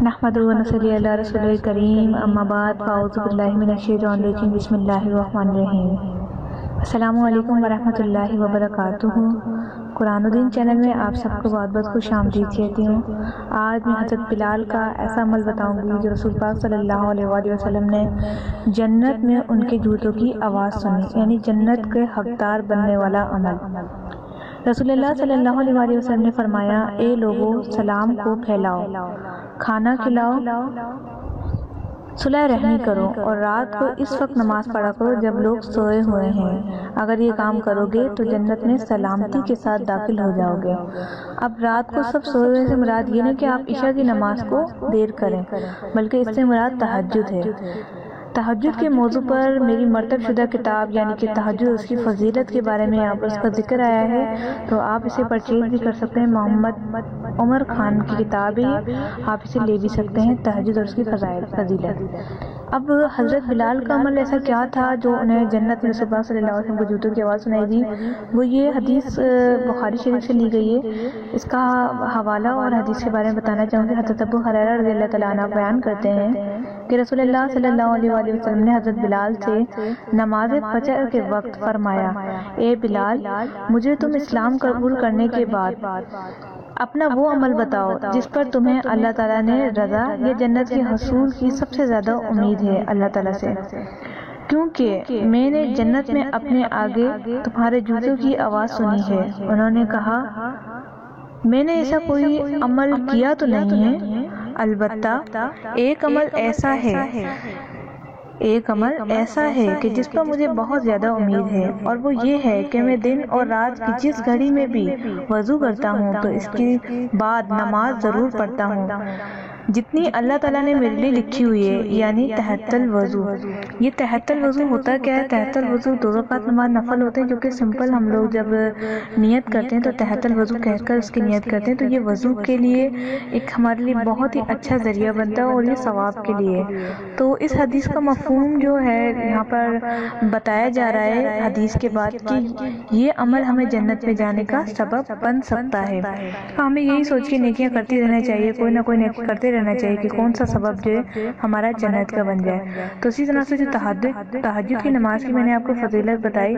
نحمدہ و نصلی علی رسول الکریم، اما بعد، فاعوذ باللہ من الشیطان الرجیم، بسم اللہ الرحمن الرحیم۔ السلام علیکم ورحمۃ اللہ وبرکاتہ۔ قرآن و دین چینل میں آپ سب کو بہت بہت خوش آمدید کہتی ہوں۔ آج میں حضرت بلال کا ایسا عمل بتاؤں گی جو رسول پاک صلی اللہ علیہ وآلہ وسلم نے جنت میں ان کے جوتوں کی آواز سنی، یعنی جنت کے حقدار بننے والا عمل۔ رسول اللہ صلی اللہ علیہ وآلہ وسلم نے فرمایا، اے لوگو، سلام کو پھیلاؤ، کھانا کھلاؤ، صلح رحمی کرو، اور رات کو اس وقت نماز پڑھا کرو جب لوگ سوئے ہوئے ہیں۔ اگر یہ کام کرو گے تو جنت میں سلامتی کے ساتھ داخل ہو جاؤ گے۔ اب رات کو سب سوئے ہوئے سے مراد یہ نہیں کہ آپ عشاء کی نماز کو دیر کریں، بلکہ اس سے مراد تہجد ہے۔ تہجد کے موضوع پر میری مرتب شدہ کتاب یعنی کہ تہجد، اس کی فضیلت کے بارے میں آپ اس کا ذکر آیا ہے، تو آپ اسے پرچیز بھی کر سکتے ہیں۔ محمد عمر خان کی کتاب ہے، آپ اسے لے بھی سکتے ہیں، تہجد اور اس کی فضیلت۔ اب حضرت بلال کا عمل ایسا کیا تھا جو انہیں جنت میں رسول اللہ صلی اللہ علیہ وسلم کو جوتوں کی آواز سنائی دی؟ وہ یہ حدیث بخاری شریف سے لی گئی ہے، اس کا حوالہ اور حدیث کے بارے میں بتانا چاہوں گی۔ حضرت ابو ہریرہ رضی اللہ تعالیٰ عنہ بیان کرتے ہیں کہ رسول اللہ صلی اللہ علیہ وآلہ وسلم نے حضرت بلال سے نماز فجر کے وقت فرمایا، اے بلال، مجھے تم اسلام قبول کرنے کے بعد اپنا وہ عمل بتاؤ جس پر تمہیں اللہ تعالیٰ نے رضا یا جنت کے حصول کی سب سے زیادہ امید ہے اللہ تعالیٰ سے، کیونکہ میں نے جنت میں اپنے آگے تمہارے جوتوں کی آواز سنی ہے۔ انہوں نے کہا، میں نے ایسا کوئی عمل کیا تو نہیں ہے، البتہ ایک عمل ایسا ہے کہ جس پر مجھے بہت زیادہ امید ہے، اور وہ یہ ہے کہ میں دن اور رات کی جس گھڑی میں بھی وضو کرتا ہوں تو اس کے بعد نماز ضرور پڑھتا ہوں جتنی اللہ تعالیٰ نے میرے لیے لکھی ہوئی ہے، یعنی تحت الوضو۔ یہ تحت الوضو ہوتا کیا ہے؟ تحت الوضو 2 رکعت نماز نفل ہوتے ہیں، جو کہ سمپل ہم لوگ جب نیت کرتے ہیں تو تحت الوضو کہہ کر اس کی نیت کرتے ہیں، تو یہ وضو کے لیے ایک ہمارے لیے بہت ہی اچھا ذریعہ بنتا ہے، اور یہ ثواب کے لیے۔ تو اس حدیث کا مفہوم جو ہے یہاں پر بتایا جا رہا ہے حدیث کے بعد کہ یہ عمل ہمیں جنت میں جانے کا سبب بن سکتا ہے۔ ہمیں یہی سوچ کے نیکیاں کرتی رہنا چاہیے، کوئی نہ کوئی نیکی کرتے رہنا چاہیے کہ کون سا سبب جو ہے ہمارا جنت کا بن جائے۔ تو اسی طرح سے جو تہجد کی نماز کی میں نے آپ کو فضیلت بتائی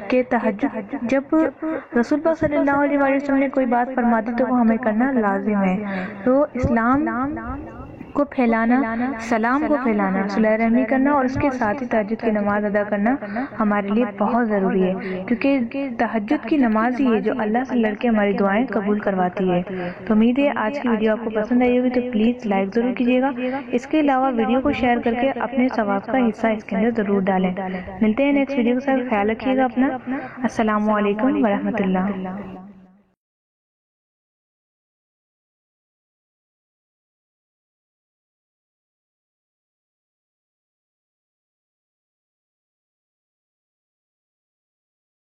کہ تہجد جب رسول پاک صلی اللہ علیہ وسلم نے کوئی بات فرما دی تو وہ ہمیں کرنا لازم ہے۔ تو اسلام کو پھیلانا، سلام کو پھیلانا، صلح رحمی کرنا، اور اس کے ساتھ ہی تہجد کی نماز ادا کرنا ہمارے لیے بہت ضروری ہے، کیونکہ تہجد کی نماز ہی ہے جو اللہ سے لڑ کے ہماری دعائیں قبول کرواتی ہے۔ تو امید ہے آج کی ویڈیو آپ کو پسند آئی ہوگی، تو پلیز لائک ضرور کیجیے گا۔ اس کے علاوہ ویڈیو کو شیئر کر کے اپنے ثواب کا حصہ اس کے اندر ضرور ڈالیں۔ ملتے ہیں نیکسٹ ویڈیو کے ساتھ، خیال رکھیے گا اپنا۔ السلام علیکم ورحمۃ اللہ۔